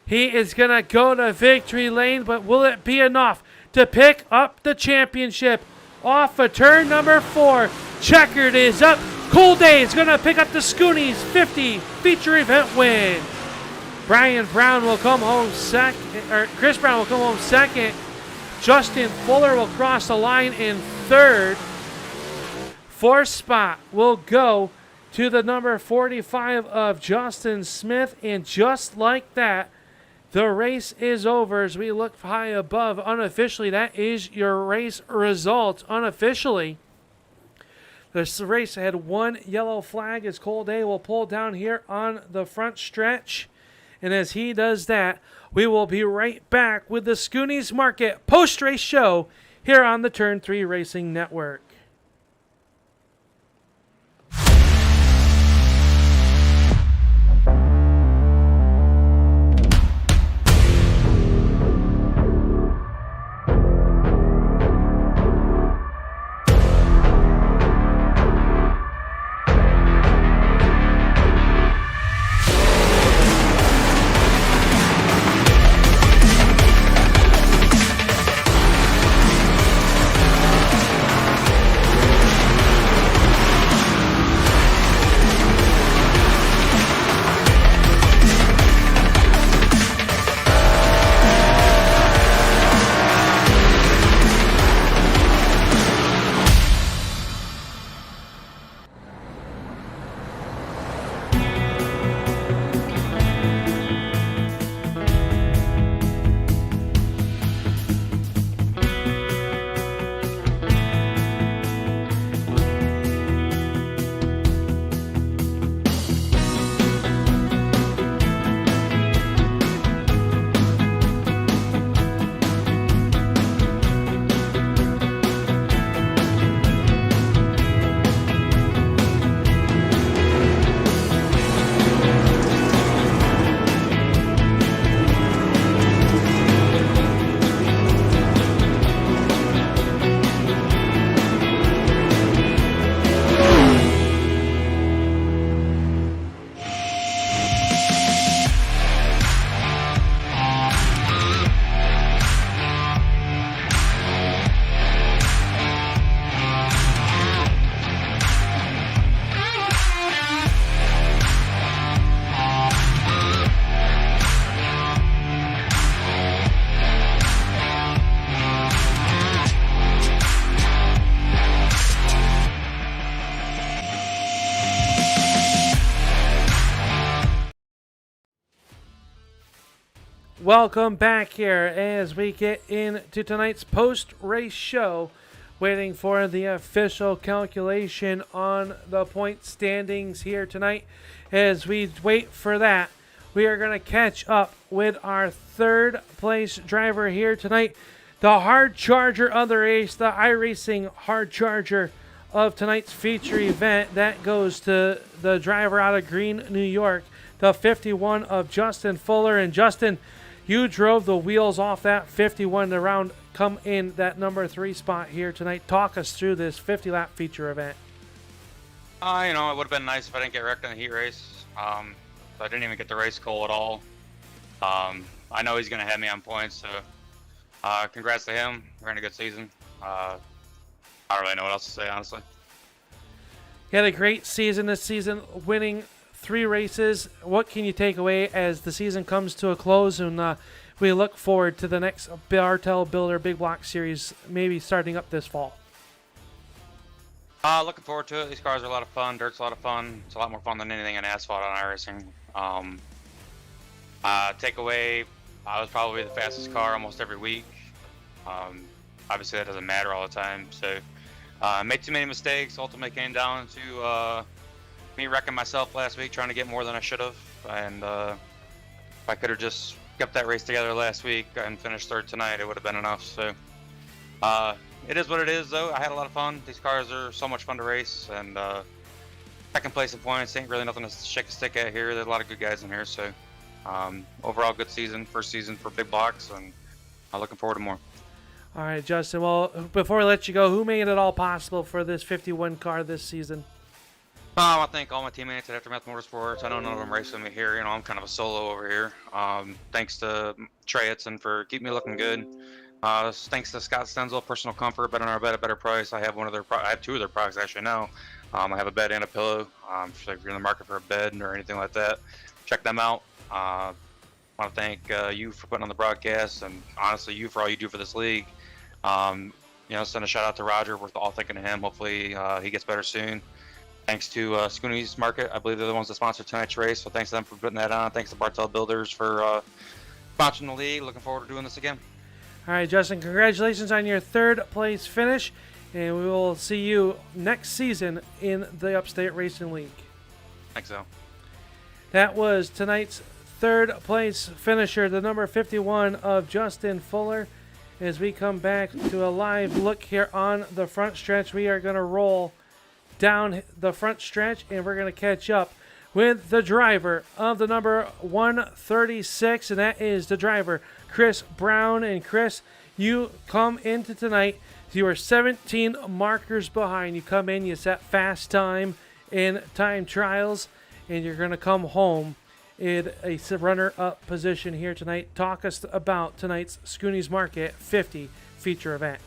He is going to go to victory lane, but will it be enough to pick up the championship? Off of turn number 4, checkered is up. Cole Day is going to pick up the Schoony's 50 feature event win. Brian Brown will come home second, or Chris Brown will come home second. Justin Fuller will cross the line in 3rd. 4th spot will go to the number 45 of Justin Smith, and just like that, the race is over as we look high above. Unofficially, that is your race results. Unofficially, this race had 1 yellow flag as Cole Day will pull down here on the front stretch. And as he does that, we will be right back with the Schoony's Market post-race show here on the Turn 3 Racing Network. Welcome back here as we get into tonight's post-race show, waiting for the official calculation on the point standings here tonight. As we wait for that, we are going to catch up with our third place driver here tonight, the hard charger of the race, the iRacing hard charger of tonight's feature event. That goes to the driver out of Green, New York, the 51 of Justin Fuller. And Justin, you drove the wheels off that 51 to come in that number 3 spot here tonight. Talk us through this 50-lap feature event. It would have been nice if I didn't get wrecked in the heat race. So I didn't even get to race Cole at all. I know he's going to have me on points, so congrats to him. We're in a good season. I don't really know what else to say, honestly. He had a great season this season, winning 3 races. What can you take away as the season comes to a close and we look forward to the next Bartel Builder Big Block Series, maybe starting up this fall? Looking forward to it. These cars are a lot of fun. Dirt's a lot of fun. It's a lot more fun than anything in asphalt on iRacing. Takeaway, I was probably the fastest car almost every week. Obviously, that doesn't matter all the time. So, made too many mistakes. Ultimately came down to me wrecking myself last week, trying to get more than I should have. And if I could have just kept that race together last week and finished third tonight, it would have been enough. So, it is what it is, though. I had a lot of fun. These cars are so much fun to race, and second place in points ain't really nothing to shake a stick at here. There's a lot of good guys in here, so overall good season, first season for big blocks, and I'm looking forward to more. All right, Justin. Well, before we let you go, who made it all possible for this 51 car this season? I thank all my teammates at Aftermath Motorsports. I know none of them racing me here. I'm kind of a solo over here. Thanks to Trey Itson for keeping me looking good. Thanks to Scott Stenzel, Personal Comfort, Better Than Our Bed, a Better Price. I have I have 2 of their products actually now. I have a bed and a pillow. So if you're in the market for a bed or anything like that, check them out. I want to thank you for putting on the broadcast, and honestly, you for all you do for this league. Send a shout out to Roger. We're all thinking of him. Hopefully, he gets better soon. Thanks to Schoony's Market. I believe they're the ones that sponsor tonight's race, so thanks to them for putting that on. Thanks to Bartel Builders for sponsoring the league. Looking forward to doing this again. All right, Justin, congratulations on your 3rd place finish, and we will see you next season in the Upstate Racing League. Thanks, Al. That was tonight's 3rd place finisher, the number 51 of Justin Fuller. As we come back to a live look here on the front stretch, we are going to roll down the front stretch, and we're going to catch up with the driver of the number 136, and that is the driver, Chris Brown. And Chris, you come into tonight, you are 17 markers behind. You come in, you set fast time in time trials, and you're going to come home in a runner-up position here tonight. Talk us about tonight's Schoony's Market 50 feature event.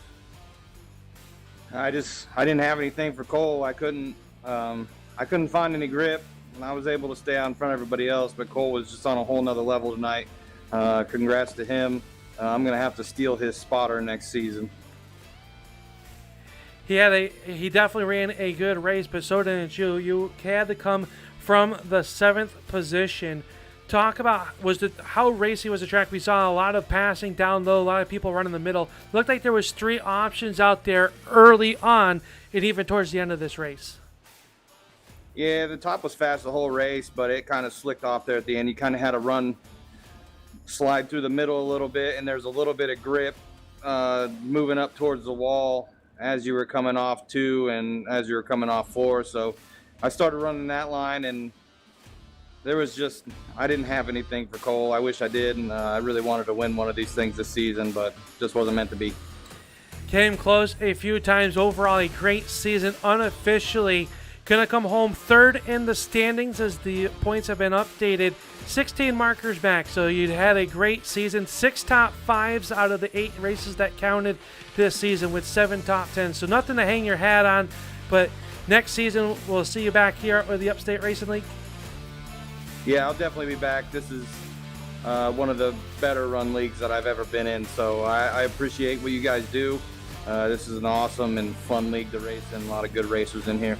I didn't have anything for Cole. I couldn't find any grip, and I was able to stay out in front of everybody else, but Cole was just on a whole nother level tonight. Congrats to him. I'm going to have to steal his spotter next season. He definitely ran a good race, but so didn't you. You had to come from the 7th position. Talk about how racy was the track. We saw a lot of passing down low, a lot of people running the middle. Looked like there was 3 options out there early on and even towards the end of this race. Yeah, the top was fast the whole race, but it kind of slicked off there at the end. You kind of had to slide through the middle a little bit, and there's a little bit of grip moving up towards the wall as you were coming off 2 and as you were coming off 4. So I started running that line, and I didn't have anything for Cole. I wish I did, and I really wanted to win one of these things this season, but just wasn't meant to be. Came close a few times. Overall, a great season. Unofficially going to come home 3rd in the standings as the points have been updated. 16 markers back, so you had a great season. 6 top 5s out of the 8 races that counted this season with 7 top 10s. So nothing to hang your hat on, but next season we'll see you back here with the Upstate Racing League. Yeah, I'll definitely be back. This is one of the better run leagues that I've ever been in, so I appreciate what you guys do. This is an awesome and fun league to race in. A lot of good racers in here.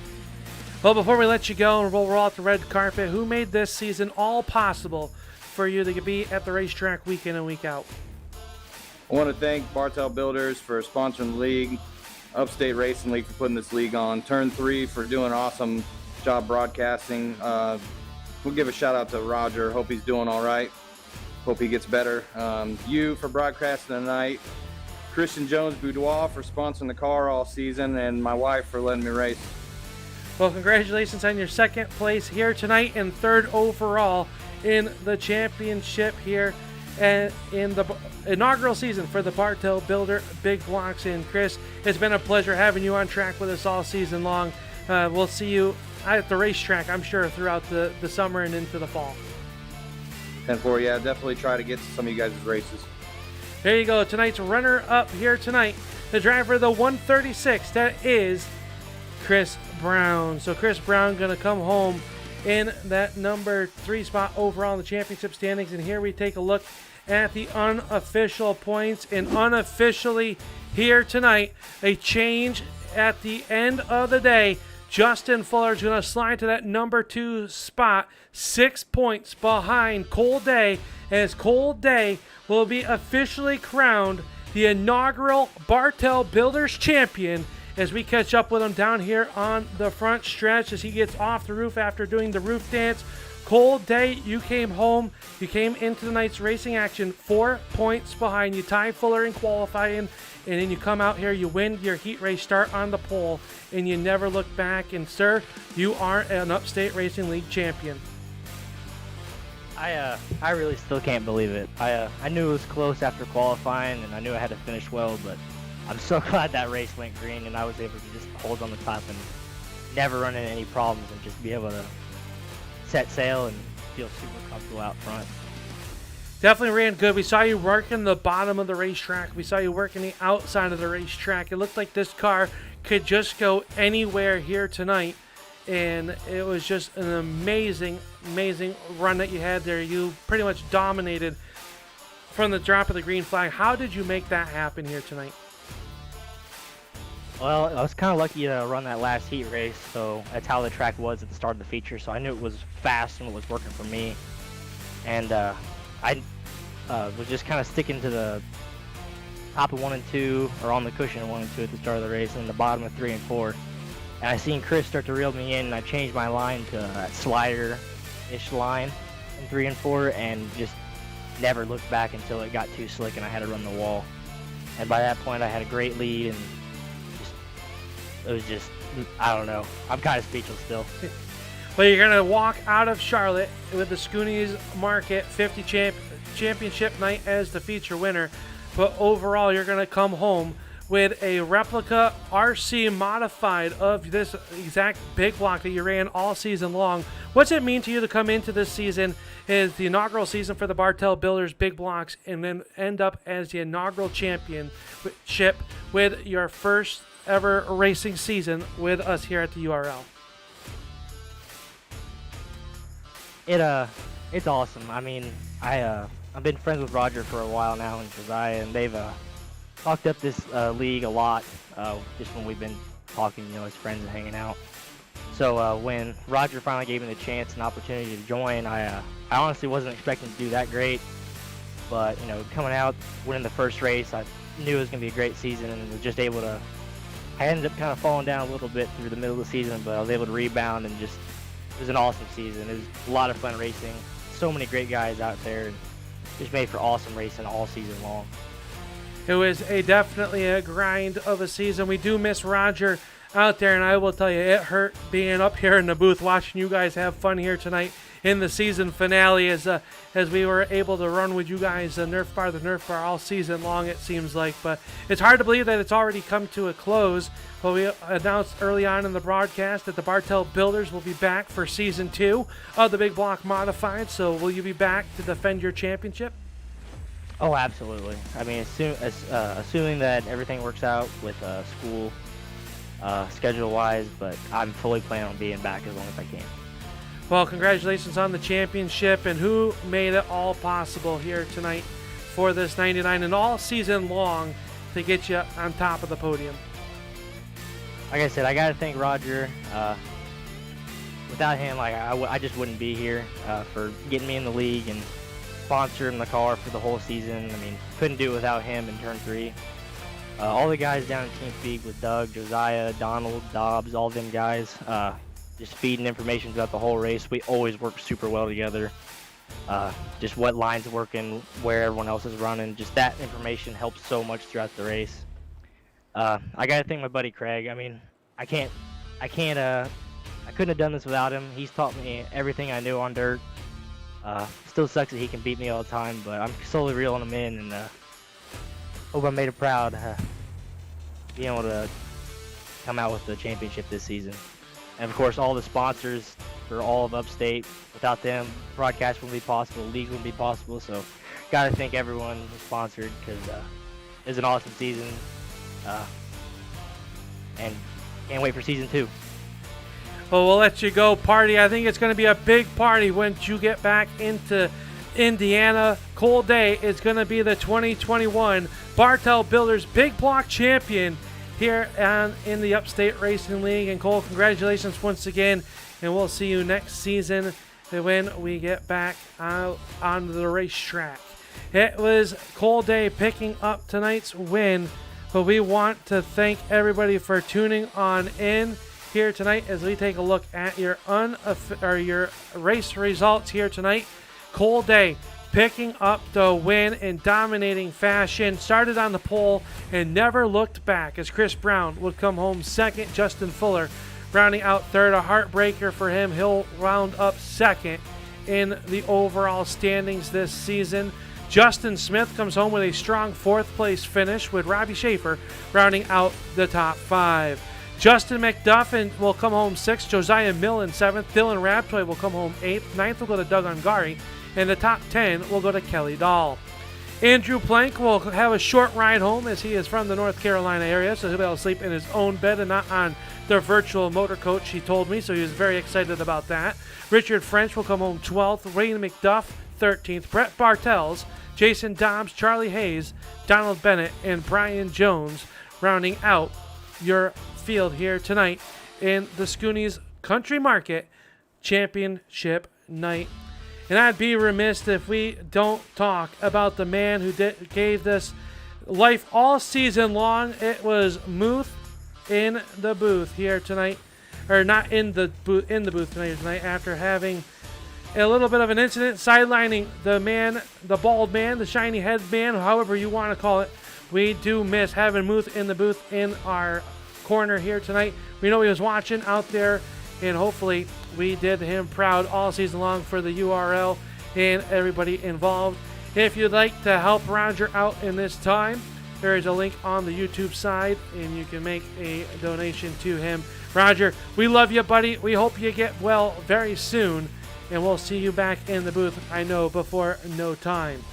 Well, before we let you go and we'll roll out the red carpet, who made this season all possible for you to be at the racetrack week in and week out? I want to thank Bartell Builders for sponsoring the league, Upstate Racing League for putting this league on, Turn 3 for doing an awesome job broadcasting. We'll give a shout out to Roger. Hope he's doing all right. Hope he gets better. You for broadcasting tonight. Christian Jones Boudoir for sponsoring the car all season, and my wife for letting me race. Well, congratulations on your second place here tonight and third overall in the championship here and in the inaugural season for the Bartell Builder Big Blocks. And Chris, it's been a pleasure having you on track with us all season long. We'll see you at the racetrack, I'm sure, throughout the summer and into the fall. 10-4, yeah, definitely try to get to some of you guys' races. There you go. Tonight's runner-up here tonight, the driver of the 136, that is Chris Brown. So Chris Brown going to come home in that number 3 spot overall in the championship standings. And here we take a look at the unofficial points. And unofficially here tonight, a change at the end of the day. Justin Fuller is going to slide to that number 2 spot, 6 points behind Cole Day, as Cole Day will be officially crowned the inaugural Bartell Builders champion as we catch up with him down here on the front stretch as he gets off the roof after doing the roof dance. Cole Day, you came home. You came into tonight's racing action 4 points behind. You tie Fuller in qualifying, and then you come out here, you win your heat race, start on the pole, and you never look back. And sir, you are an Upstate Racing League champion. I really still can't believe it. I knew it was close after qualifying, and I knew I had to finish well, but I'm so glad that race went green and I was able to just hold on the top and never run into any problems and just be able to set sail and feel super comfortable out front. Definitely ran good. We saw you working the bottom of the racetrack. We saw you working the outside of the racetrack. It looked like this car could just go anywhere here tonight. And it was just an amazing, amazing run that you had there. You pretty much dominated from the drop of the green flag. How did you make that happen here tonight? Well, I was kind of lucky to run that last heat race, so that's how the track was at the start of the feature. So I knew it was fast and it was working for me. And I was just kind of sticking to the top of 1 and 2, or on the cushion of 1 and 2 at the start of the race, and the bottom of 3 and 4. And I seen Chris start to reel me in, and I changed my line to that slider-ish line in 3 and 4, and just never looked back until it got too slick and I had to run the wall. And by that point, I had a great lead, and it was just, I don't know. I'm kind of speechless still. Well, you're going to walk out of Charlotte with the Schoony's Market 50 Championship night as the feature winner. But overall, you're going to come home with a replica RC modified of this exact big block that you ran all season long. What's it mean to you to come into this season as the inaugural season for the Bartell Builders Big Blocks and then end up as the inaugural championship with your first ever racing season with us here at the URL? It's awesome. I mean, I've been friends with Roger for a while now and Josiah, and they've talked up this league a lot just when we've been talking, as friends and hanging out. So when Roger finally gave me the chance and opportunity to join, I honestly wasn't expecting to do that great, but coming out, winning the first race, I knew it was going to be a great season, and was just able to. I ended up kind of falling down a little bit through the middle of the season, but I was able to rebound, and just it was an awesome season. It was a lot of fun racing. So many great guys out there, and just made for awesome racing all season long. It was definitely a grind of a season. We do miss Roger out there, and I will tell you, it hurt being up here in the booth watching you guys have fun here tonight in the season finale as we were able to run with you guys the Nerf bar all season long, it seems like. But it's hard to believe that it's already come to a close. Well, we announced early on in the broadcast that the Bartell Builders will be back for Season 2 of the Big Block Modified. So will you be back to defend your championship? Oh, absolutely. I mean, assuming that everything works out with school schedule-wise, but I'm fully planning on being back as long as I can. Well, congratulations on the championship, and who made it all possible here tonight for this 99 and all season long to get you on top of the podium. Like I said, I got to thank Roger. Without him, I just wouldn't be here for getting me in the league and sponsor in the car for the whole season. I mean, couldn't do it without him in turn 3. All the guys down in Team Speed with Doug, Josiah, Donald, Dobbs, all them guys, just feeding information throughout the whole race. We always work super well together. Just what line's working, where everyone else is running, just that information helps so much throughout the race. I gotta thank my buddy Craig. I mean, I couldn't have done this without him. He's taught me everything I knew on dirt. Still sucks that he can beat me all the time, but I'm slowly reeling him in, and hope I made him proud being able to come out with the championship this season. And of course, all the sponsors for all of Upstate. Without them, broadcast wouldn't be possible, league wouldn't be possible. So, gotta thank everyone who sponsored, because it's an awesome season, and can't wait for season 2. Well, we'll let you go party. I think it's going to be a big party once you get back into Indiana. Cold Day is going to be the 2021 Bartel Builders Big Block Champion here in the Upstate Racing League. And Cole, congratulations once again, and we'll see you next season when we get back out on the racetrack. It was Cold Day picking up tonight's win, but we want to thank everybody for tuning on in here tonight as we take a look at your your race results here tonight. Cold Day picking up the win in dominating fashion, started on the pole and never looked back as Chris Brown would come home second. Justin Fuller rounding out third, a heartbreaker for him. He'll round up second in the overall standings this season. Justin Smith comes home with a strong fourth place finish, with Robbie Schaefer rounding out the top 5. Justin McDuffin will come home 6th, Josiah Millen 7th, Dylan Raptoy will come home 8th, 9th will go to Doug Ungari, and the top 10 will go to Kelly Dahl. Andrew Plank will have a short ride home as he is from the North Carolina area, so he'll be able to sleep in his own bed and not on the virtual motor coach, he told me, so he was very excited about that. Richard French will come home 12th, Wayne McDuff 13th, Brett Bartels, Jason Dobbs, Charlie Hayes, Donald Bennett, and Brian Jones rounding out your field here tonight in the Schoony's Country Market Championship night. And I'd be remiss if we don't talk about the man who gave this life all season long. It was Muth in the booth here tonight, or not in the booth, tonight after having a little bit of an incident sidelining the man, the bald man, the shiny head man, however you want to call it. We do miss having Muth in the booth in our corner here tonight. We know he was watching out there, and hopefully we did him proud all season long for the URL and everybody involved. If you'd like to help Roger out in this time, there is a link on the YouTube side, and you can make a donation to him. Roger, we love you, buddy. We hope you get well very soon, and we'll see you back in the booth, I know, before no time.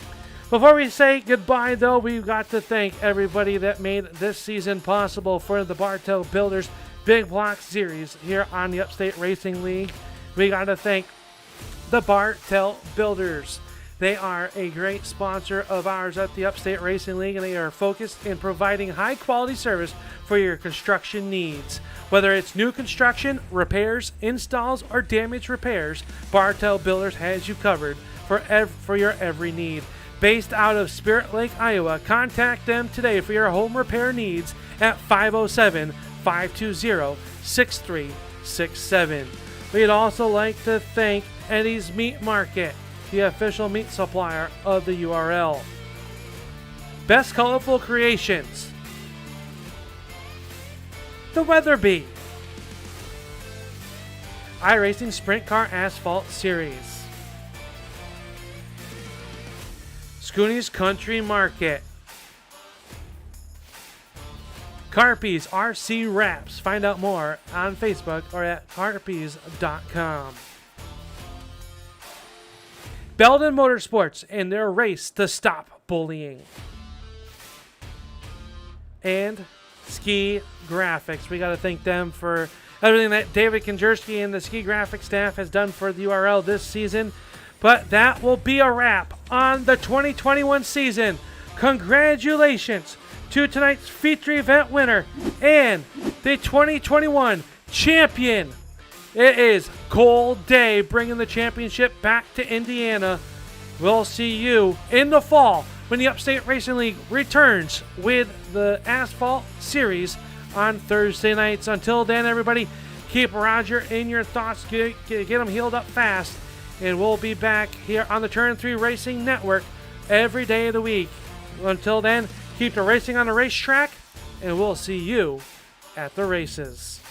Before we say goodbye, though, we've got to thank everybody that made this season possible for the Bartel Builders Big Block Series here on the Upstate Racing League. We got to thank the Bartel Builders. They are a great sponsor of ours at the Upstate Racing League, and they are focused in providing high-quality service for your construction needs. Whether it's new construction, repairs, installs, or damage repairs, Bartel Builders has you covered for your every need. Based out of Spirit Lake, Iowa, contact them today for your home repair needs at 507-520-6367. We'd also like to thank Eddie's Meat Market, the official meat supplier of the URL. Best Colorful Creations, the Weatherby, iRacing Sprint Car Asphalt Series, Schoony's Country Market, Carpy's RC Wraps. Find out more on Facebook or at carpys.com. Belden Motorsports and their race to stop bullying. And Ski Graphics. We got to thank them for everything that David Konjerski and the Ski Graphics staff has done for the URL this season. But that will be a wrap on the 2021 season. Congratulations to tonight's feature event winner and the 2021 champion. It is Cold Day, bringing the championship back to Indiana. we'll see you in the fall when the Upstate Racing League returns with the Asphalt Series on Thursday nights. Until then, everybody, keep Roger in your thoughts. Get him healed up fast. And we'll be back here on the Turn 3 Racing Network every day of the week. Until then, keep the racing on the racetrack, and we'll see you at the races.